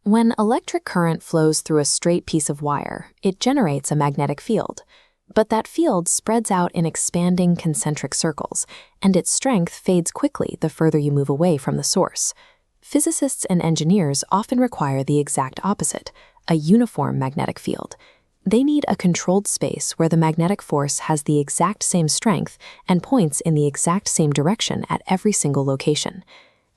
When electric current flows through a straight piece of wire, it generates a magnetic field. But that field spreads out in expanding concentric circles, and its strength fades quickly the further you move away from the source. Physicists and engineers often require the exact opposite, a uniform magnetic field. They need a controlled space where the magnetic force has the exact same strength and points in the exact same direction at every single location.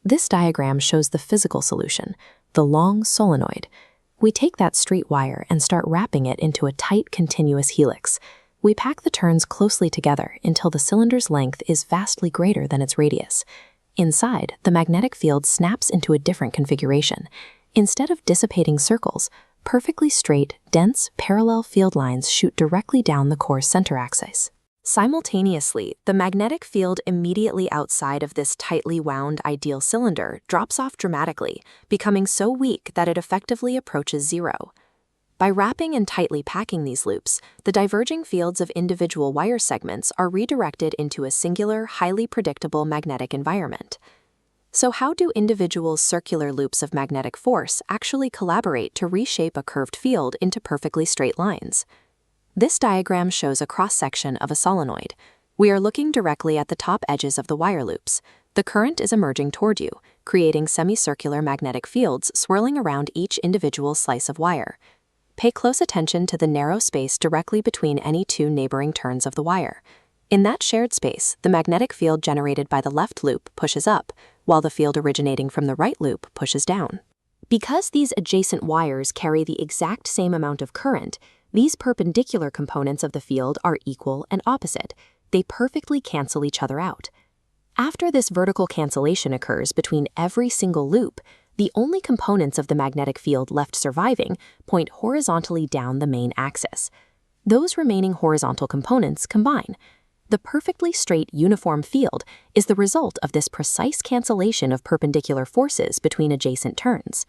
This diagram shows the physical solution, the long solenoid. We take that straight wire and start wrapping it into a tight, continuous helix. We pack the turns closely together until the cylinder's length is vastly greater than its radius. Inside, the magnetic field snaps into a different configuration. Instead of dissipating circles, perfectly straight, dense, parallel field lines shoot directly down the core's center axis. Simultaneously, the magnetic field immediately outside of this tightly wound ideal cylinder drops off dramatically, becoming so weak that it effectively approaches zero. By wrapping and tightly packing these loops, the diverging fields of individual wire segments are redirected into a singular, highly predictable magnetic environment. So how do individual circular loops of magnetic force actually collaborate to reshape a curved field into perfectly straight lines? This diagram shows a cross-section of a solenoid. We are looking directly at the top edges of the wire loops. The current is emerging toward you, creating semicircular magnetic fields swirling around each individual slice of wire. Pay close attention to the narrow space directly between any two neighboring turns of the wire. In that shared space, the magnetic field generated by the left loop pushes up, while the field originating from the right loop pushes down. Because these adjacent wires carry the exact same amount of current, these perpendicular components of the field are equal and opposite. They perfectly cancel each other out. After this vertical cancellation occurs between every single loop, the only components of the magnetic field left surviving point horizontally down the main axis. Those remaining horizontal components combine. The perfectly straight, uniform field is the result of this precise cancellation of perpendicular forces between adjacent turns.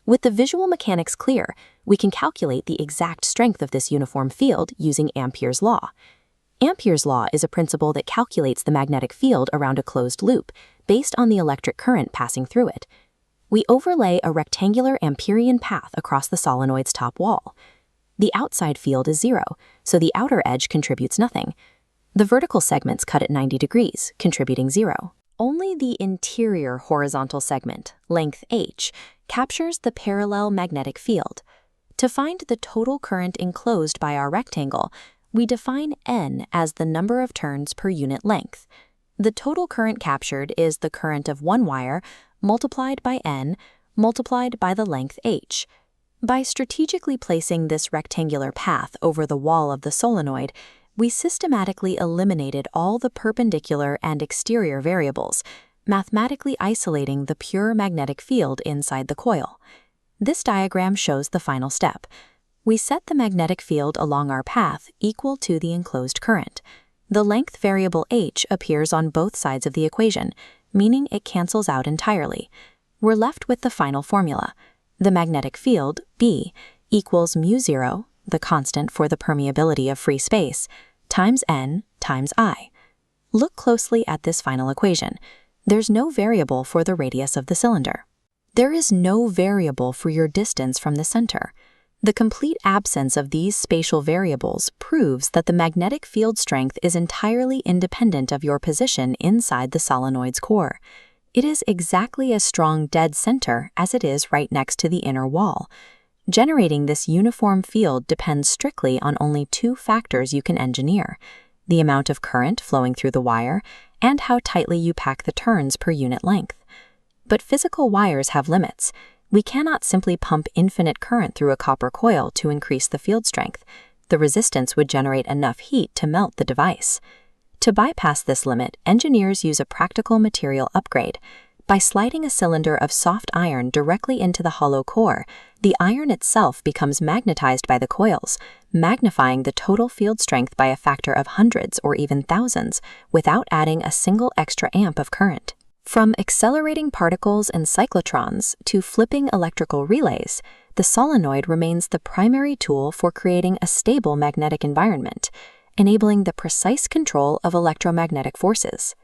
With the visual mechanics clear, we can calculate the exact strength of this uniform field using Ampere's law. Ampere's law is a principle that calculates the magnetic field around a closed loop based on the electric current passing through it. We overlay a rectangular Amperian path across the solenoid's top wall. The outside field is zero, so the outer edge contributes nothing. The vertical segments cut at 90 degrees, contributing zero. Only the interior horizontal segment, length h, captures the parallel magnetic field. To find the total current enclosed by our rectangle, we define N as the number of turns per unit length. The total current captured is the current of one wire multiplied by N multiplied by the length h. By strategically placing this rectangular path over the wall of the solenoid, we systematically eliminated all the perpendicular and exterior variables, mathematically isolating the pure magnetic field inside the coil. This diagram shows the final step. We set the magnetic field along our path equal to the enclosed current. The length variable h appears on both sides of the equation, meaning it cancels out entirely. We're left with the final formula. The magnetic field, B, equals mu0, the constant for the permeability of free space, times N times I. Look closely at this final equation. There's no variable for the radius of the cylinder. There is no variable for your distance from the center. The complete absence of these spatial variables proves that the magnetic field strength is entirely independent of your position inside the solenoid's core. It is exactly as strong dead center as it is right next to the inner wall. Generating this uniform field depends strictly on only two factors you can engineer: the amount of current flowing through the wire and how tightly you pack the turns per unit length. But physical wires have limits. We cannot simply pump infinite current through a copper coil to increase the field strength. The resistance would generate enough heat to melt the device. To bypass this limit, engineers use a practical material upgrade. By sliding a cylinder of soft iron directly into the hollow core, the iron itself becomes magnetized by the coils, magnifying the total field strength by a factor of hundreds or even thousands without adding a single extra amp of current. From accelerating particles and cyclotrons to flipping electrical relays, the solenoid remains the primary tool for creating a stable magnetic environment, enabling the precise control of electromagnetic forces.